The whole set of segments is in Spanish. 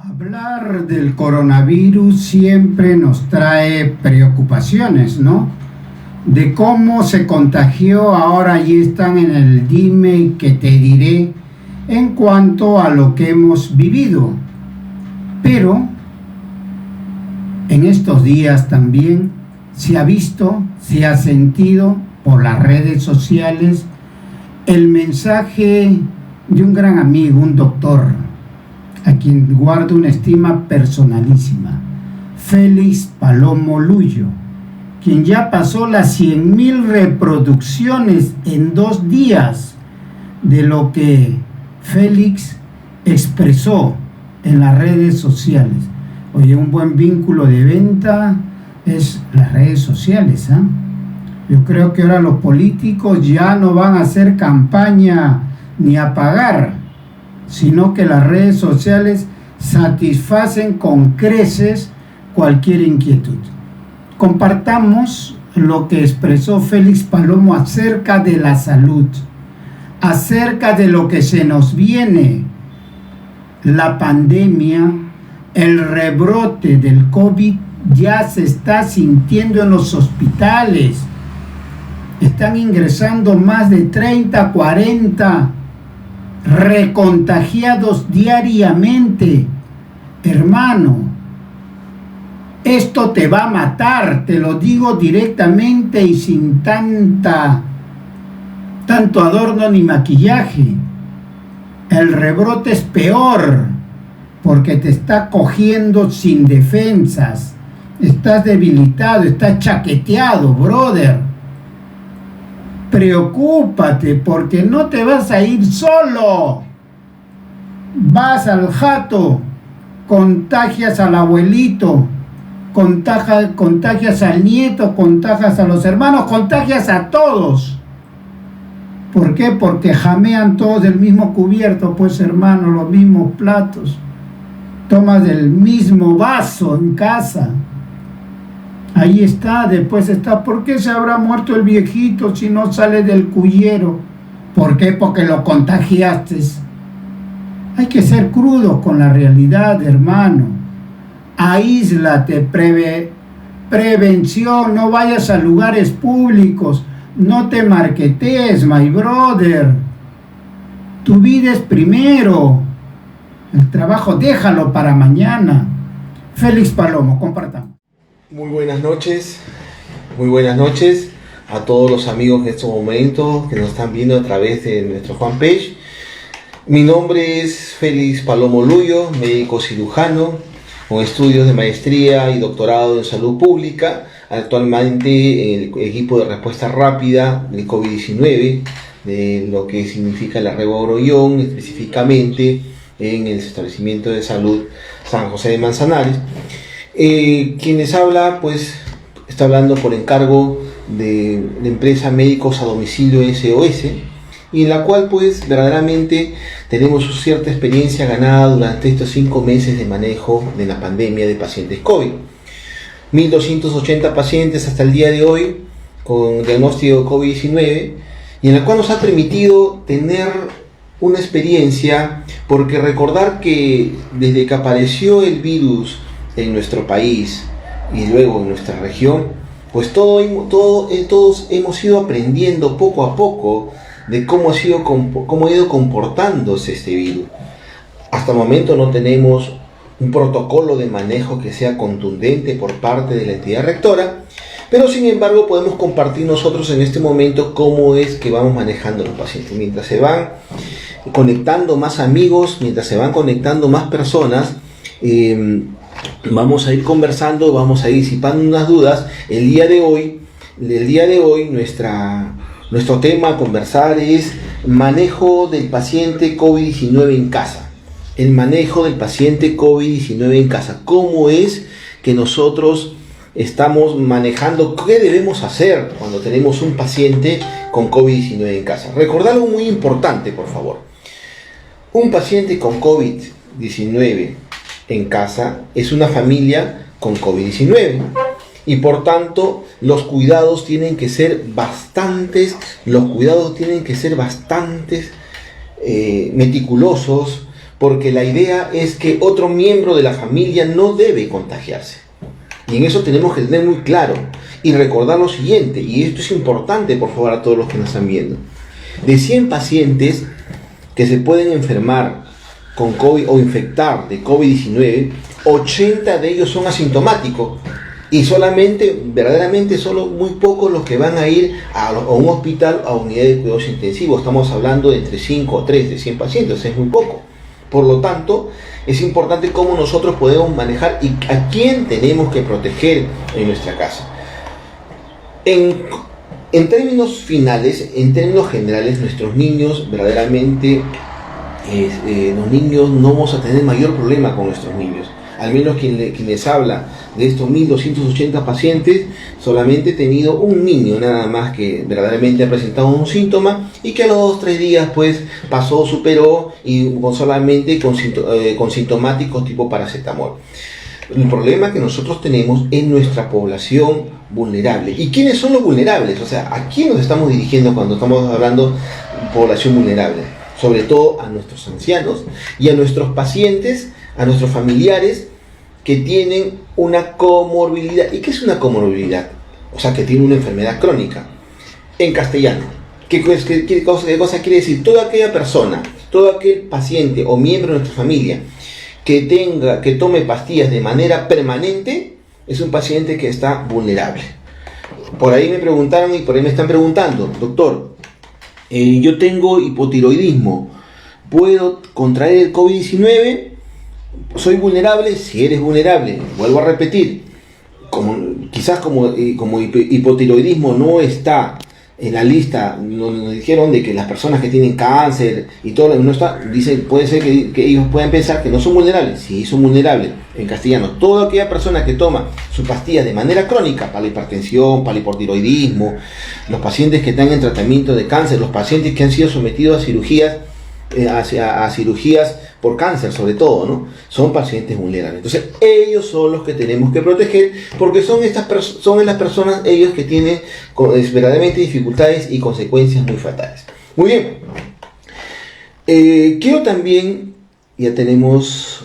Hablar del coronavirus siempre nos trae preocupaciones, ¿no? De cómo se contagió, ahora allí están en el dime y que te diré en cuanto a lo que hemos vivido. Pero en estos días también se ha visto, se ha sentido por las redes sociales el mensaje de un gran amigo, un doctor, a quien guardo una estima personalísima, Félix Palomo Luyo, quien ya pasó las 100,000 reproducciones en 2 días de lo que Félix expresó en las redes sociales. Oye, un buen vínculo de venta es las redes sociales, ¿eh? Yo creo que ahora los políticos ya no van a hacer campaña ni a pagar, sino que las redes sociales satisfacen con creces cualquier inquietud. Compartamos lo que expresó Félix Palomo acerca de la salud, acerca de lo que se nos viene, la pandemia, el rebrote del COVID ya se está sintiendo en los hospitales. Están ingresando más de 30, 40 recontagiados diariamente. Hermano, esto te va a matar, te lo digo directamente y sin tanto adorno ni maquillaje. El rebrote es peor porque te está cogiendo sin defensas, estás debilitado, estás chaqueteado, brother. Preocúpate porque no te vas a ir solo. Vas al jato, contagias al abuelito, contagias al nieto, contagias a los hermanos, contagias a todos. ¿Por qué? Porque jamean todos del mismo cubierto, pues hermano, los mismos platos. Tomas del mismo vaso en casa. Ahí está, después está. ¿Por qué se habrá muerto el viejito si no sale del cuyero? ¿Por qué? Porque lo contagiaste. Hay que ser crudos con la realidad, hermano. Aíslate, prevención, no vayas a lugares públicos, no te marquetees, my brother. Tu vida es primero. El trabajo déjalo para mañana. Félix Palomo, compartamos. Muy buenas noches a todos los amigos en estos momentos que nos están viendo a través de nuestro fanpage. Mi nombre es Félix Palomo Luyo, médico cirujano con estudios de maestría y doctorado en salud pública, actualmente en el equipo de respuesta rápida del COVID-19, de lo que significa la Red Orollón, específicamente en el establecimiento de salud San José de Manzanares. Quienes habla, pues, está hablando por encargo de la empresa Médicos a Domicilio SOS, y en la cual, pues, verdaderamente tenemos cierta experiencia ganada durante estos 5 meses de manejo de la pandemia de pacientes COVID. 1.280 pacientes hasta el día de hoy con diagnóstico de COVID-19, y en la cual nos ha permitido tener una experiencia, porque recordar que desde que apareció el virus en nuestro país y luego en nuestra región, pues todos hemos ido aprendiendo poco a poco de cómo ha ido comportándose este virus. Hasta el momento no tenemos un protocolo de manejo que sea contundente por parte de la entidad rectora, pero sin embargo podemos compartir nosotros en este momento cómo es que vamos manejando los pacientes. Mientras se van conectando más amigos, mientras se van conectando más personas, vamos a ir conversando, vamos a ir disipando unas dudas. El día de hoy nuestro tema a conversar es manejo del paciente COVID-19 en casa. El manejo del paciente COVID-19 en casa. ¿Cómo es que nosotros estamos manejando? ¿Qué debemos hacer cuando tenemos un paciente con COVID-19 en casa? Recordar algo muy importante, por favor. Un paciente con COVID-19 en casa es una familia con COVID-19, y por tanto los cuidados tienen que ser bastantes, meticulosos, porque la idea es que otro miembro de la familia no debe contagiarse. Y en eso tenemos que tener muy claro y recordar lo siguiente, y esto es importante por favor a todos los que nos están viendo. De 100 pacientes que se pueden enfermar con COVID o infectar de COVID-19, 80 de ellos son asintomáticos y verdaderamente solo muy pocos los que van a ir a un hospital, a unidad de cuidados intensivos. Estamos hablando de entre 5 o 3 de 100 pacientes, es muy poco. Por lo tanto, es importante cómo nosotros podemos manejar y a quién tenemos que proteger en nuestra casa. En términos finales, en términos generales, nuestros niños verdaderamente, los niños no vamos a tener mayor problema con nuestros niños. Al menos quien les habla de estos 1.280 pacientes, solamente he tenido un niño nada más que verdaderamente ha presentado un síntoma y que a los 2-3 días pues pasó, superó y solamente con sintomáticos tipo paracetamol. El problema que nosotros tenemos es nuestra población vulnerable. ¿Y quiénes son los vulnerables? O sea, ¿a quién nos estamos dirigiendo cuando estamos hablando de población vulnerable? Sobre todo a nuestros ancianos y a nuestros pacientes, a nuestros familiares que tienen una comorbilidad. ¿Y qué es una comorbilidad? O sea, que tiene una enfermedad crónica. En castellano, ¿qué cosa quiere decir? Toda aquella persona, todo aquel paciente o miembro de nuestra familia que tome pastillas de manera permanente, es un paciente que está vulnerable. Por ahí me preguntaron y por ahí me están preguntando, doctor, yo tengo hipotiroidismo, ¿puedo contraer el COVID-19? ¿Soy vulnerable? Si eres vulnerable, vuelvo a repetir, quizás como hipotiroidismo no está en la lista, nos dijeron de que las personas que tienen cáncer y todo no está, dicen, puede ser que ellos puedan pensar que no son vulnerables. Sí, son vulnerables. En castellano, toda aquella persona que toma sus pastillas de manera crónica para la hipertensión, para el hipotiroidismo, los pacientes que están en tratamiento de cáncer, los pacientes que han sido sometidos a cirugías, a cirugías por cáncer sobre todo, ¿no? Son pacientes vulnerables. Entonces ellos son los que tenemos que proteger, porque son las personas, ellos que tienen verdaderamente dificultades y consecuencias muy fatales. Muy bien, quiero también, ya tenemos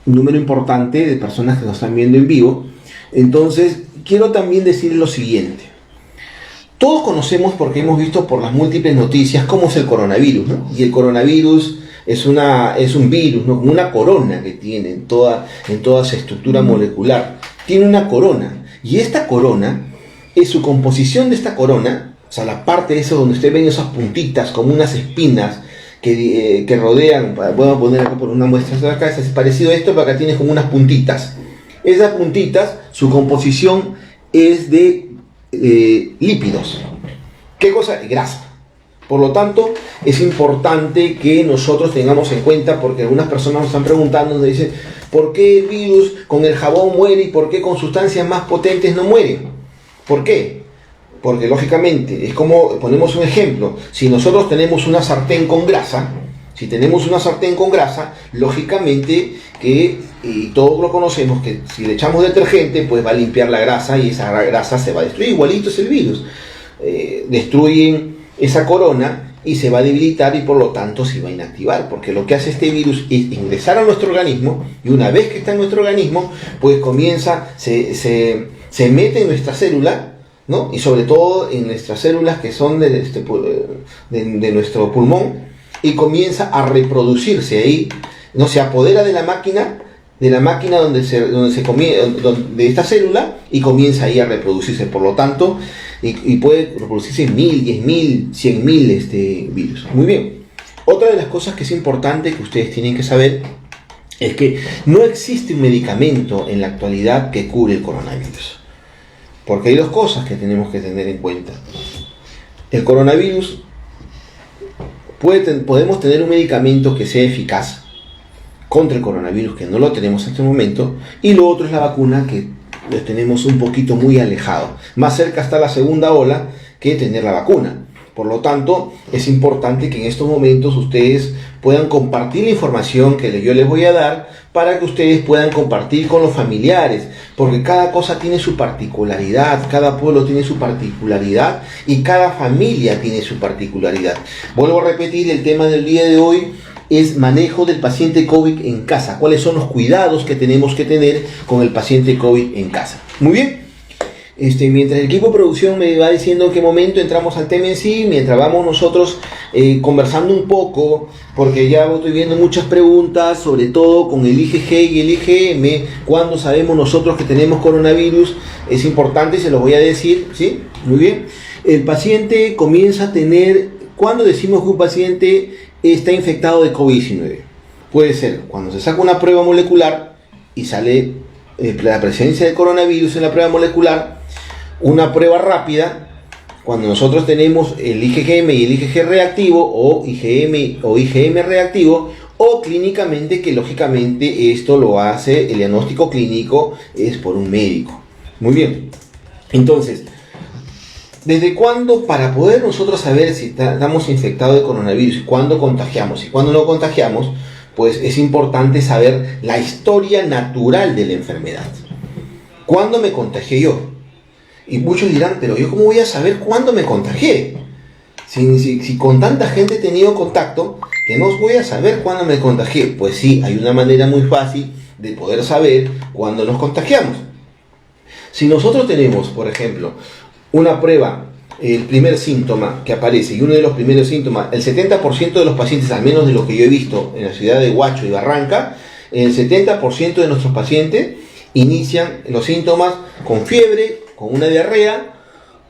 un número importante de personas que nos están viendo en vivo, entonces quiero también decirles lo siguiente. Todos conocemos, porque hemos visto por las múltiples noticias, cómo es el coronavirus, ¿no? Y el coronavirus es un virus, ¿no? Como una corona que tiene en toda su estructura molecular. Tiene una corona. Y esta corona, es su composición de esta corona, o sea, la parte de eso donde usted ve esas puntitas, como unas espinas que rodean, voy a poner acá por una muestra de acá, es parecido a esto, pero acá tienes como unas puntitas. Esas puntitas, su composición es de lípidos. ¿Qué cosa? Grasa. Por lo tanto, es importante que nosotros tengamos en cuenta, porque algunas personas nos están preguntando, nos dicen, ¿por qué el virus con el jabón muere y por qué con sustancias más potentes no muere? ¿Por qué? Porque lógicamente, es como, ponemos un ejemplo, si nosotros tenemos una sartén con grasa, lógicamente que, y todos lo conocemos, que si le echamos detergente, pues va a limpiar la grasa y esa grasa se va a destruir. Igualito es el virus. Destruyen esa corona y se va a debilitar y por lo tanto se va a inactivar, porque lo que hace este virus es ingresar a nuestro organismo y una vez que está en nuestro organismo, pues comienza, se mete en nuestra célula, ¿no? Y sobre todo en nuestras células que son de nuestro pulmón, y comienza a reproducirse ahí, no se apodera de la máquina de esta célula y comienza ahí a reproducirse. Por lo tanto, y puede reproducirse 1000, 10.000, 100.000 virus. Muy bien. Otra de las cosas que es importante que ustedes tienen que saber es que no existe un medicamento en la actualidad que cure el coronavirus. Porque hay dos cosas que tenemos que tener en cuenta. El coronavirus, podemos tener un medicamento que sea eficaz contra el coronavirus, que no lo tenemos en este momento, y lo otro es la vacuna, que lo tenemos un poquito muy alejado. Más cerca está la segunda ola que tener la vacuna. Por lo tanto, es importante que en estos momentos ustedes puedan compartir la información que yo les voy a dar para que ustedes puedan compartir con los familiares, porque cada cosa tiene su particularidad, cada pueblo tiene su particularidad y cada familia tiene su particularidad. Vuelvo a repetir, el tema del día de hoy es manejo del paciente COVID en casa. ¿Cuáles son los cuidados que tenemos que tener con el paciente COVID en casa? Muy bien. Mientras el equipo de producción me va diciendo en qué momento entramos al tema en sí, mientras vamos nosotros conversando un poco, porque ya estoy viendo muchas preguntas, sobre todo con el IgG y el IgM, cuando sabemos nosotros que tenemos coronavirus, es importante, se los voy a decir, ¿sí? Muy bien. El paciente comienza a tener, ¿cuándo decimos que un paciente está infectado de COVID-19? Puede ser cuando se saca una prueba molecular y sale la presencia de coronavirus en la prueba molecular, una prueba rápida, cuando nosotros tenemos el IgM y el IgG reactivo o IgM reactivo, o clínicamente, que lógicamente esto lo hace, el diagnóstico clínico es por un médico. Muy bien, entonces, ¿desde cuándo, para poder nosotros saber si estamos infectados de coronavirus, cuándo contagiamos y cuándo no contagiamos? Pues es importante saber la historia natural de la enfermedad. ¿Cuándo me contagié yo? Y muchos dirán, pero ¿yo cómo voy a saber cuándo me contagié? Si con tanta gente he tenido contacto, que no voy a saber cuándo me contagié. Pues sí, hay una manera muy fácil de poder saber cuándo nos contagiamos. Si nosotros tenemos, por ejemplo, una prueba, el primer síntoma que aparece, y uno de los primeros síntomas, el 70% de los pacientes, al menos de lo que yo he visto en la ciudad de Huacho y Barranca, el 70% de nuestros pacientes inician los síntomas con fiebre, con una diarrea,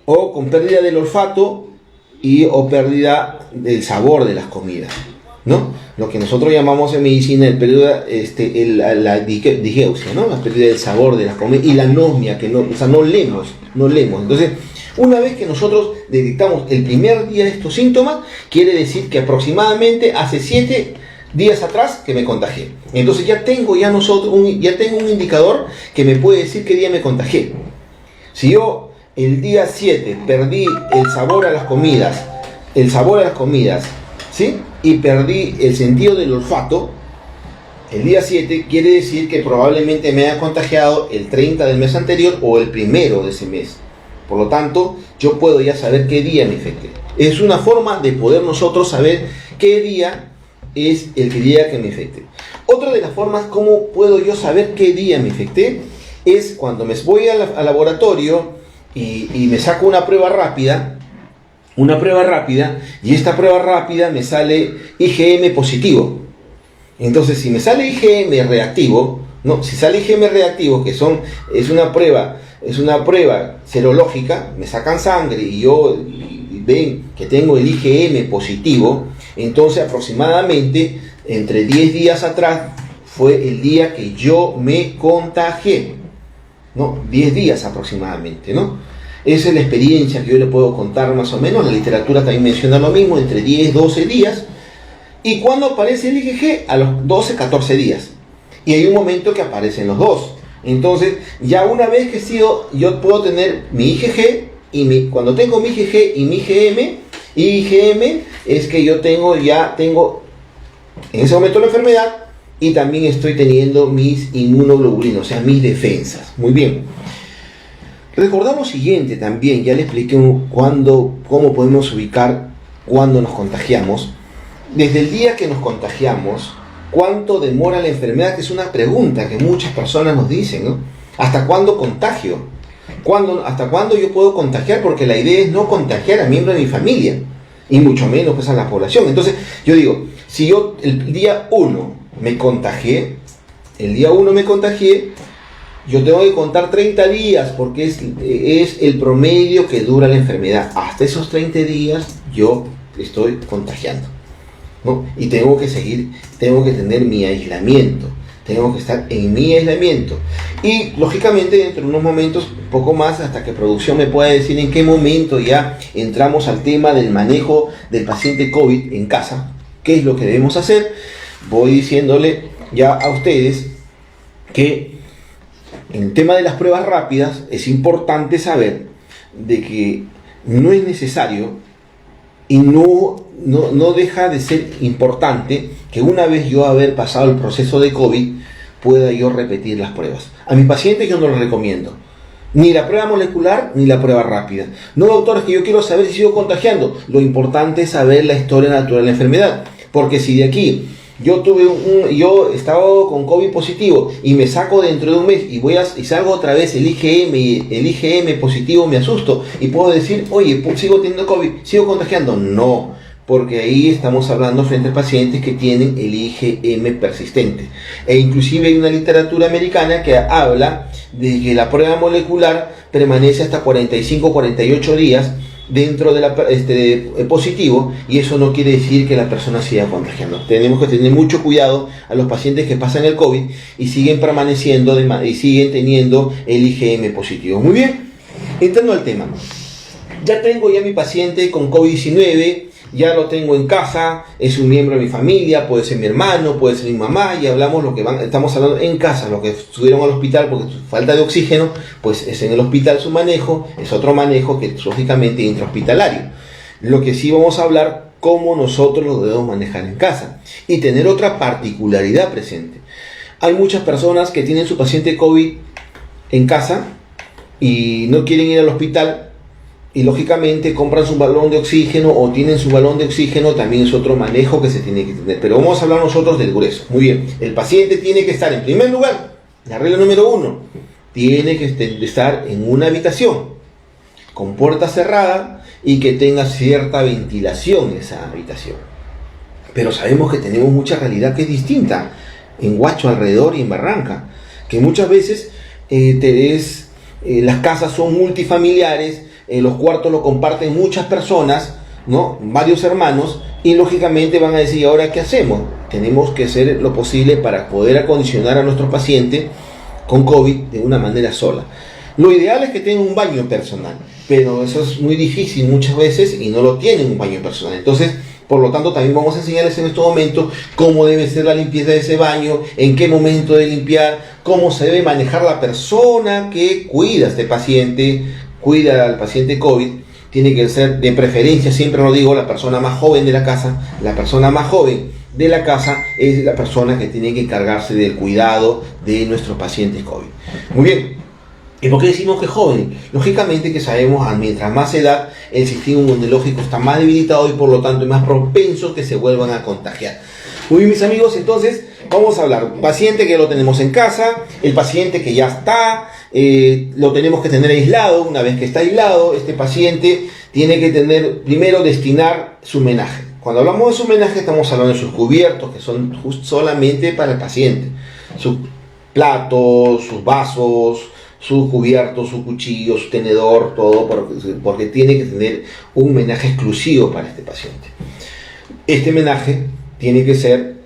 o con pérdida del olfato o pérdida del sabor de las comidas, ¿no? Lo que nosotros llamamos en medicina el periodo, la digeusia, ¿no? La pérdida del sabor de las comidas, y la anosmia, que no leemos. Entonces, una vez que nosotros detectamos el primer día de estos síntomas, quiere decir que aproximadamente hace 7 días atrás que me contagié. Entonces ya tengo un indicador que me puede decir qué día me contagié. Si yo el día 7 perdí el sabor a las comidas, ¿sí? Y perdí el sentido del olfato, el día 7 quiere decir que probablemente me haya contagiado el 30 del mes anterior o el 1 de ese mes. Por lo tanto, yo puedo ya saber qué día me infecté. Es una forma de poder nosotros saber qué día es el día que me infecté. Otra de las formas como puedo yo saber qué día me infecté es cuando me voy al laboratorio y me saco una prueba rápida, y esta prueba rápida me sale IgM positivo. Entonces, si me sale IgM reactivo, si sale IgM reactivo, que es una prueba serológica, me sacan sangre y ven que tengo el IgM positivo, entonces aproximadamente entre 10 días atrás fue el día que yo me contagié, 10 días aproximadamente, Esa es la experiencia que yo le puedo contar más o menos. La literatura también menciona lo mismo, entre 10 y 12 días. ¿Y cuando aparece el IgG? A los 12, 14 días. Y hay un momento que aparecen los dos. Entonces, ya una vez que yo puedo tener mi IgG, cuando tengo mi IgG y mi IgM, es que yo tengo en ese momento la enfermedad, y también estoy teniendo mis inmunoglobulinas, o sea, mis defensas. Muy bien. Recordamos lo siguiente también, ya le expliqué cómo podemos ubicar cuando nos contagiamos. Desde el día que nos contagiamos, ¿cuánto demora la enfermedad? Que es una pregunta que muchas personas nos dicen, ¿no? ¿Hasta cuándo contagio? ¿Hasta cuándo yo puedo contagiar? Porque la idea es no contagiar a miembros de mi familia, y mucho menos pues a la población. Entonces, yo digo, si yo el día 1 me contagié, yo tengo que contar 30 días, porque es el promedio que dura la enfermedad. Hasta esos 30 días yo estoy contagiando, y tengo que tener mi aislamiento, tengo que estar en mi aislamiento, y lógicamente dentro de unos momentos, poco más, hasta que producción me pueda decir en qué momento ya entramos al tema del manejo del paciente COVID en casa, qué es lo que debemos hacer. Voy diciéndole ya a ustedes que en el tema de las pruebas rápidas es importante saber de que no es necesario y no deja de ser importante que una vez yo haber pasado el proceso de COVID pueda yo repetir las pruebas. A mis pacientes yo no les recomiendo ni la prueba molecular ni la prueba rápida. No, doctor, es que yo quiero saber si sigo contagiando. Lo importante es saber la historia natural de la enfermedad, porque si de aquí yo he estado con COVID positivo y me saco dentro de un mes y salgo otra vez el IgM positivo, me asusto y puedo decir, oye, sigo teniendo COVID, sigo contagiando. No, porque ahí estamos hablando frente a pacientes que tienen el IgM persistente. E inclusive hay una literatura americana que habla de que la prueba molecular permanece hasta 45-48 días dentro de positivo, y eso no quiere decir que la persona siga contagiando. Tenemos que tener mucho cuidado a los pacientes que pasan el COVID y siguen permaneciendo y siguen teniendo el IgM positivo. Muy bien, entrando al tema. Ya tengo mi paciente con COVID-19, ya lo tengo en casa, es un miembro de mi familia, puede ser mi hermano, puede ser mi mamá, y hablamos estamos hablando en casa, los que estuvieron al hospital porque falta de oxígeno, pues es en el hospital su manejo, es otro manejo que lógicamente intrahospitalario. Lo que sí vamos a hablar, cómo nosotros lo debemos manejar en casa, y tener otra particularidad presente. Hay muchas personas que tienen su paciente COVID en casa y no quieren ir al hospital, y lógicamente compran su balón de oxígeno o tienen su balón de oxígeno, también es otro manejo que se tiene que tener. Pero vamos a hablar nosotros del grueso. Muy bien, el paciente tiene que estar en primer lugar, la regla número 1, tiene que estar en una habitación con puerta cerrada y que tenga cierta ventilación esa habitación. Pero sabemos que tenemos mucha realidad que es distinta en Huacho alrededor y en Barranca, que muchas veces las casas son multifamiliares, los cuartos lo comparten muchas personas, ¿no? Varios hermanos, y lógicamente van a decir, ¿y ahora qué hacemos? Tenemos que hacer lo posible para poder acondicionar a nuestro paciente con COVID de una manera sola. Lo ideal es que tenga un baño personal, pero eso es muy difícil muchas veces y no lo tienen un baño personal. Entonces, por lo tanto, también vamos a enseñarles en este momento cómo debe ser la limpieza de ese baño, en qué momento de limpiar, cómo se debe manejar la persona que cuida a este paciente, cuida al paciente COVID. Tiene que ser, de preferencia, siempre lo digo, la persona más joven de la casa. La persona más joven de la casa es la persona que tiene que encargarse del cuidado de nuestros pacientes COVID. Muy bien. ¿Y por qué decimos que joven? Lógicamente que sabemos, mientras más edad, el sistema inmunológico está más debilitado y por lo tanto es más propenso que se vuelvan a contagiar. Muy bien, mis amigos, entonces vamos a hablar. Paciente que lo tenemos en casa, el paciente que ya está, lo tenemos que tener aislado. Una vez que está aislado, este paciente tiene que primero destinar su menaje. Cuando hablamos de su menaje estamos hablando de sus cubiertos, que son solamente para el paciente. Sus platos, sus vasos, sus cubiertos, su cuchillo, su tenedor, todo, porque tiene que tener un menaje exclusivo para este paciente. Este menaje tiene que ser,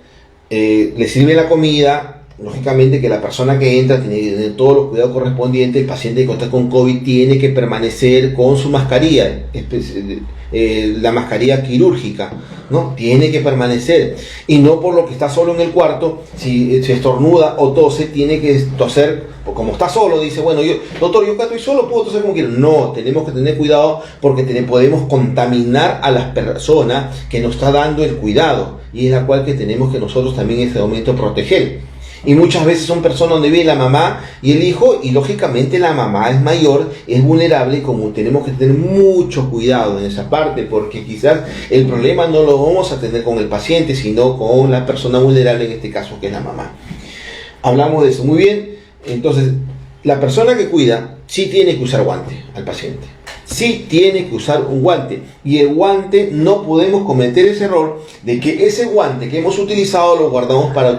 le sirve la comida. Lógicamente que la persona que entra tiene que tener todos los cuidados correspondientes. El paciente que está con COVID tiene que permanecer con su mascarilla, la mascarilla quirúrgica, ¿no? Tiene que permanecer, y no por lo que está solo en el cuarto, si se estornuda o tose, tiene que toser, como está solo, dice, bueno, doctor, yo acá estoy solo, puedo toser como quiero. No, tenemos que tener cuidado porque podemos contaminar a las personas que nos está dando el cuidado, y es la cual que tenemos que nosotros también en este momento proteger. Y muchas veces son personas donde vive la mamá y el hijo, y lógicamente la mamá es mayor, es vulnerable, y como tenemos que tener mucho cuidado en esa parte, porque quizás el problema no lo vamos a tener con el paciente, sino con la persona vulnerable, en este caso que es la mamá. Hablamos de eso. Muy bien, entonces la persona que cuida sí tiene que usar guante al paciente. Sí tiene que usar un guante, y el guante no podemos cometer ese error de que ese guante que hemos utilizado lo guardamos para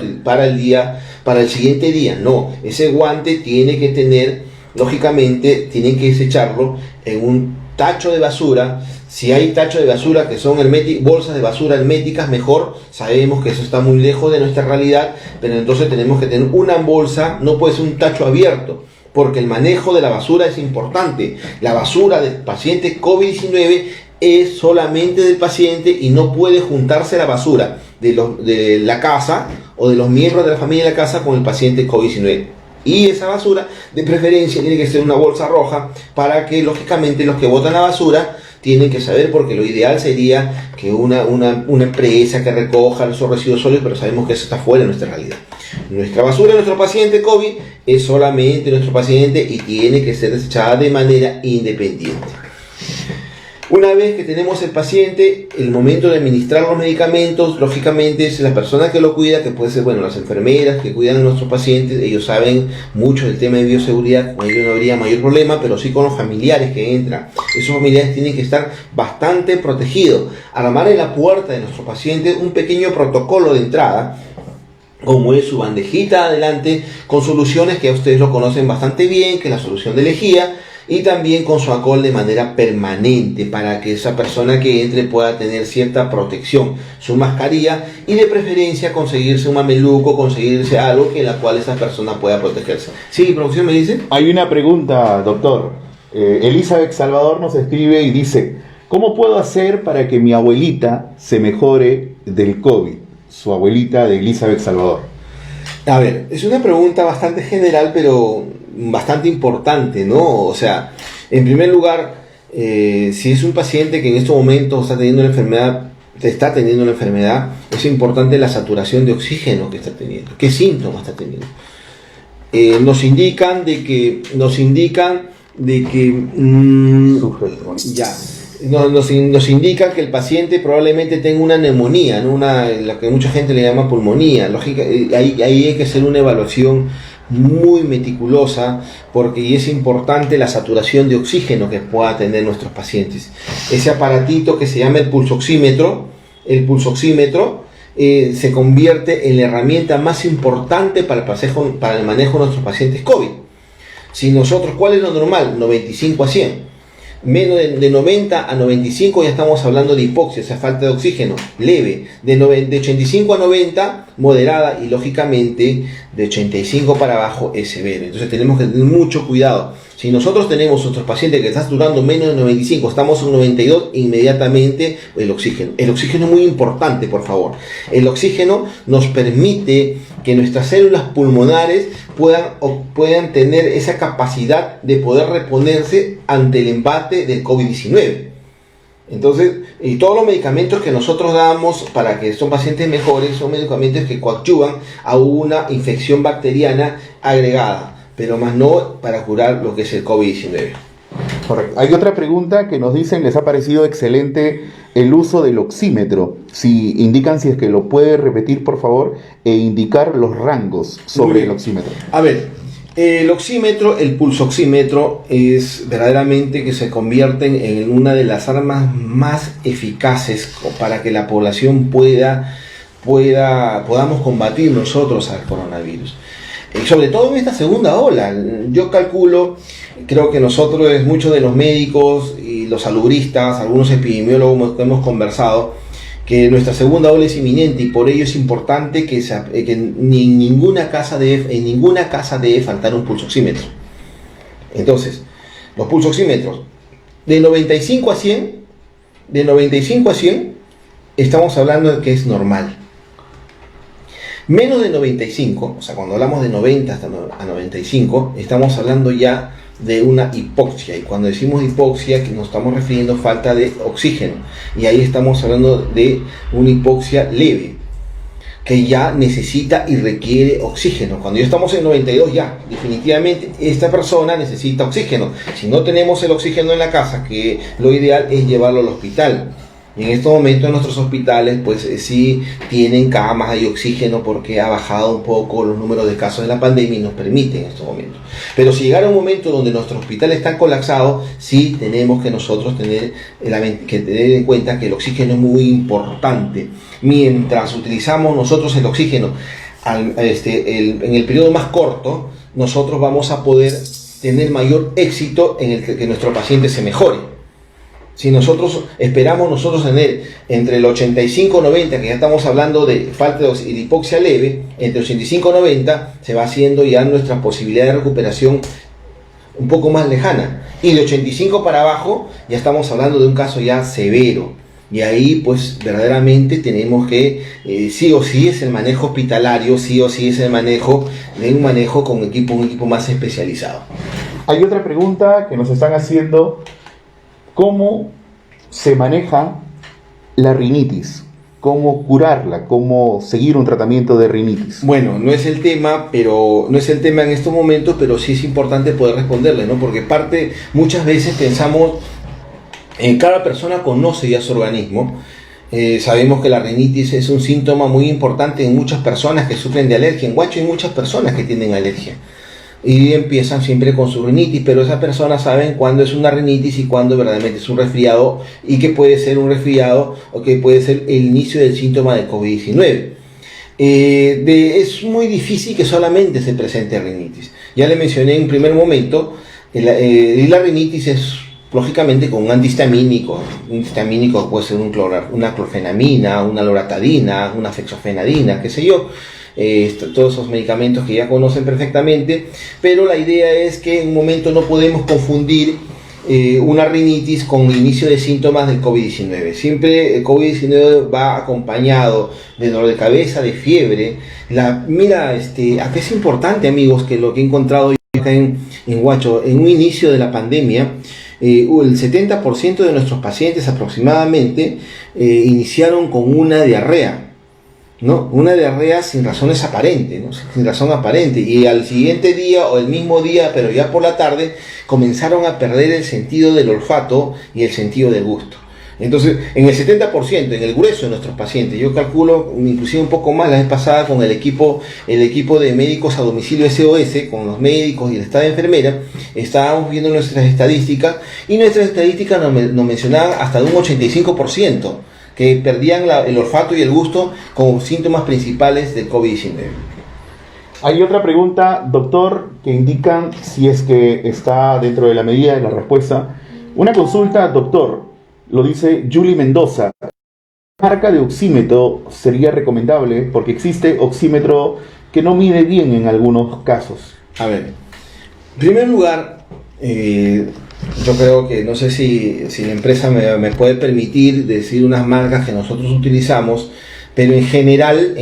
el siguiente día. No, ese guante tiene que tener, lógicamente, tienen que desecharlo en un tacho de basura. Si hay tacho de basura que son bolsas de basura herméticas, mejor. Sabemos que eso está muy lejos de nuestra realidad, pero entonces tenemos que tener una bolsa, no puede ser un tacho abierto, porque el manejo de la basura es importante. La basura del paciente COVID-19 es solamente del paciente y no puede juntarse la basura de la casa o de los miembros de la familia de la casa con el paciente COVID-19. Y esa basura, de preferencia, tiene que ser una bolsa roja, para que lógicamente los que botan la basura tienen que saber, porque lo ideal sería que una empresa que recoja esos residuos sólidos, pero sabemos que eso está fuera de nuestra realidad. Nuestra basura, nuestro paciente COVID, es solamente nuestro paciente y tiene que ser desechada de manera independiente. Una vez que tenemos el paciente, el momento de administrar los medicamentos, lógicamente es la persona que lo cuida, que puede ser, bueno, las enfermeras que cuidan a nuestros pacientes, ellos saben mucho del tema de bioseguridad, con ellos no habría mayor problema, pero sí con los familiares que entran. Esos familiares tienen que estar bastante protegidos. Armar en la puerta de nuestro paciente un pequeño protocolo de entrada, como es su bandejita adelante, con soluciones que ustedes lo conocen bastante bien, que es la solución de lejía, y también con su alcohol de manera permanente para que esa persona que entre pueda tener cierta protección, su mascarilla y de preferencia conseguirse un mameluco, conseguirse algo en la cual esa persona pueda protegerse. Sí, profesor, ¿me dice? Hay una pregunta, doctor. Elizabeth Salvador nos escribe y dice: ¿cómo puedo hacer para que mi abuelita se mejore del COVID? Su abuelita de Elizabeth Salvador. A ver, es una pregunta bastante general, pero bastante importante, ¿no? O sea, en primer lugar, si es un paciente que en estos momentos está teniendo la enfermedad, es importante la saturación de oxígeno que está teniendo. ¿Qué síntomas está teniendo? Nos indican de que nos indica que el paciente probablemente tenga una neumonía, ¿no? La que mucha gente le llama pulmonía. Ahí hay que hacer una evaluación muy meticulosa, porque es importante la saturación de oxígeno que pueda tener nuestros pacientes. Ese aparatito que se llama el pulsoxímetro se convierte en la herramienta más importante para el manejo de nuestros pacientes COVID. Si nosotros, ¿cuál es lo normal? 95 a 100. Menos de 90 a 95 ya estamos hablando de hipoxia, o sea, falta de oxígeno leve. De 85 a 90, moderada, y lógicamente de 85 para abajo es severo. Entonces tenemos que tener mucho cuidado. Si nosotros tenemos nuestros pacientes que están durando menos de 95, estamos en 92, inmediatamente el oxígeno. El oxígeno es muy importante, por favor. El oxígeno nos permite que nuestras células pulmonares puedan tener esa capacidad de poder reponerse ante el embate del COVID-19. Entonces, y todos los medicamentos que nosotros damos para que estos pacientes mejoren son medicamentos que coadyuvan a una infección bacteriana agregada, pero más no para curar lo que es el COVID-19. Correcto. Hay otra pregunta que nos dicen: les ha parecido excelente el uso del oxímetro. Si indican, si es que lo puede repetir, por favor, e indicar los rangos sobre el oxímetro. A ver, el pulsoxímetro es verdaderamente que se convierten en una de las armas más eficaces para que la población podamos combatir nosotros al coronavirus. Sobre todo en esta segunda ola, yo calculo, creo que muchos de los médicos y los salubristas, algunos epidemiólogos que hemos conversado, que nuestra segunda ola es inminente, y por ello es importante que en ninguna casa debe faltar un pulsoxímetro. Entonces, los pulsoxímetros de 95 a 100, estamos hablando de que es normal. Menos de 95, o sea, cuando hablamos de 90 hasta a 95, estamos hablando ya de una hipoxia, y cuando decimos hipoxia, que nos estamos refiriendo a falta de oxígeno, y ahí estamos hablando de una hipoxia leve, que ya necesita y requiere oxígeno. Cuando ya estamos en 92, ya definitivamente esta persona necesita oxígeno. Si no tenemos el oxígeno en la casa, que lo ideal es llevarlo al hospital. Y en estos momentos en nuestros hospitales pues sí tienen camas y oxígeno, porque ha bajado un poco los números de casos de la pandemia y nos permite en estos momentos. Pero si llegara un momento donde nuestros hospitales están colapsados, sí tenemos que nosotros tener en cuenta que el oxígeno es muy importante. Mientras utilizamos nosotros el oxígeno en el periodo más corto, nosotros vamos a poder tener mayor éxito en el que nuestro paciente se mejore. Si nosotros esperamos tener entre el 85 y 90, que ya estamos hablando de falta de hipoxia leve, entre 85 y 90 se va haciendo ya nuestra posibilidad de recuperación un poco más lejana. Y de 85 para abajo ya estamos hablando de un caso ya severo. Y ahí pues verdaderamente tenemos que, sí o sí es el manejo hospitalario, sí o sí es el manejo con un equipo más especializado. Hay otra pregunta que nos están haciendo: ¿cómo se maneja la rinitis? ¿Cómo curarla? ¿Cómo seguir un tratamiento de rinitis? Bueno, no es el tema en estos momentos, pero sí es importante poder responderle, ¿no? Porque muchas veces pensamos Cada persona conoce ya su organismo. Sabemos que la rinitis es un síntoma muy importante en muchas personas que sufren de alergia. En Huacho hay muchas personas que tienen alergia y empiezan siempre con su rinitis, pero esas personas saben cuándo es una rinitis y cuándo verdaderamente es un resfriado, y que puede ser un resfriado o que puede ser el inicio del síntoma de COVID-19. Es muy difícil que solamente se presente rinitis. Ya le mencioné en primer momento, la rinitis es lógicamente con un antihistamínico. Un antihistamínico puede ser una clorfenamina, una loratadina, una fexofenadina, qué sé yo. Todos esos medicamentos que ya conocen perfectamente, pero la idea es que en un momento no podemos confundir una rinitis con el inicio de síntomas del COVID-19. Siempre el COVID-19 va acompañado de dolor de cabeza, de fiebre. Acá es importante, amigos, que lo que he encontrado yo acá en Huacho, en un inicio de la pandemia, el 70% de nuestros pacientes aproximadamente iniciaron con una diarrea, ¿no? Una diarrea sin razones aparentes, ¿no? Sin razón aparente, y al siguiente día o el mismo día, pero ya por la tarde, comenzaron a perder el sentido del olfato y el sentido del gusto. Entonces, en el 70%, en el grueso de nuestros pacientes, yo calculo inclusive un poco más, la vez pasada con el equipo de médicos a domicilio SOS, con los médicos y el staff de enfermera, estábamos viendo nuestras estadísticas, y nuestras estadísticas nos mencionaban hasta de un 85%, que perdían el olfato y el gusto como síntomas principales del COVID-19. Hay otra pregunta, doctor, que indican si es que está dentro de la medida de la respuesta. Una consulta, doctor. Lo dice Julie Mendoza. ¿Qué marca de oxímetro sería recomendable? Porque existe oxímetro que no mide bien en algunos casos. A ver, en primer lugar, yo creo que, no sé si la empresa me puede permitir decir unas marcas que nosotros utilizamos, pero en general,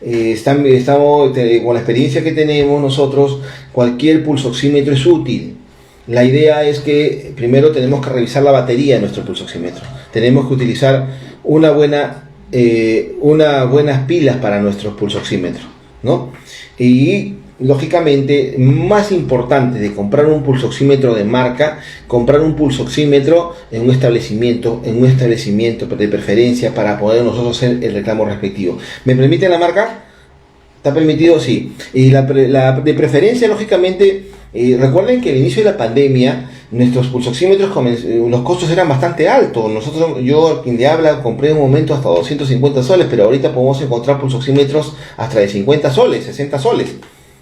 estamos con la experiencia que tenemos nosotros, cualquier pulsoxímetro es útil. La idea es que primero tenemos que revisar la batería de nuestro pulsoxímetro. Tenemos que utilizar unas buenas pilas para nuestros pulsoxímetros, ¿no? Y lógicamente, más importante de comprar un pulsoxímetro de marca, comprar un pulsoxímetro en un establecimiento de preferencia, para poder nosotros hacer el reclamo respectivo. ¿Me permite la marca? ¿Está permitido? Sí. Y la de preferencia, lógicamente, recuerden que al inicio de la pandemia nuestros pulsoxímetros, los costos eran bastante altos. Yo, quien le habla, compré en un momento hasta 250 soles, pero ahorita podemos encontrar pulsoxímetros hasta de 50 soles, 60 soles,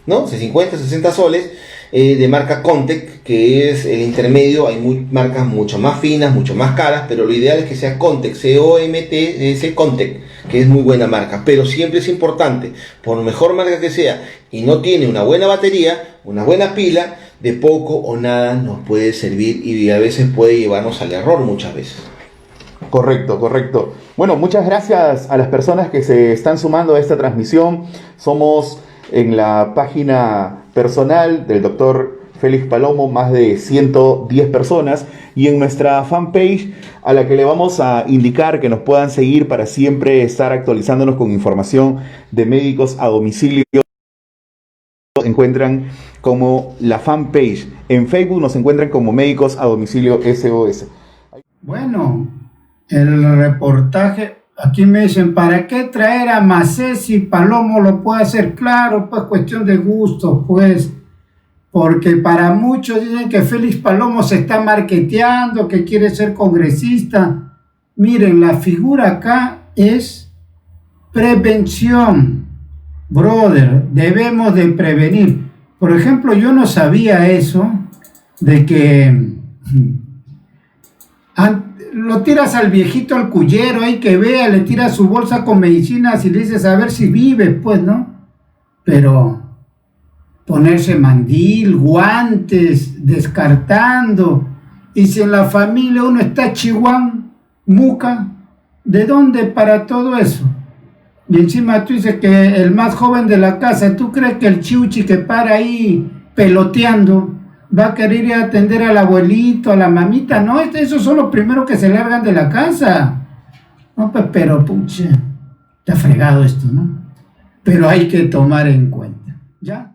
¿no? De 50, 60 soles, de marca Contec, que es el intermedio. Hay marcas mucho más finas, mucho más caras, pero lo ideal es que sea Contec, C-O-M-T-S, Contec, que es muy buena marca. Pero siempre es importante, por mejor marca que sea, y no tiene una buena batería, una buena pila, de poco o nada nos puede servir, y a veces puede llevarnos al error muchas veces. Correcto. Bueno, muchas gracias a las personas que se están sumando a esta transmisión. Somos en la página personal del doctor Félix Palomo más de 110 personas, y en nuestra fanpage, a la que le vamos a indicar que nos puedan seguir para siempre estar actualizándonos con información de médicos a domicilio. Se encuentran como la fanpage. En Facebook nos encuentran como Médicos a Domicilio SOS. Bueno, el reportaje, aquí me dicen, ¿para qué traer a Macés si Palomo lo puede hacer? Claro, pues cuestión de gusto, pues, porque para muchos dicen que Félix Palomo se está marketeando, que quiere ser congresista. Miren, la figura acá es prevención, brother, debemos de prevenir. Por ejemplo, yo no sabía eso, de que lo tiras al viejito, al cuyero, ahí que vea, le tiras su bolsa con medicinas y le dices a ver si vive, pues, ¿no? Pero ponerse mandil, guantes, descartando, y si en la familia uno está chihuán, muca, ¿de dónde para todo eso? Y encima tú dices que el más joven de la casa, ¿tú crees que el chiuchi que para ahí peloteando va a querer ir a atender al abuelito, a la mamita? No, esos son los primeros que se largan de la casa. No, pues, pero pucha, está fregado esto, ¿no? Pero hay que tomar en cuenta, ¿ya?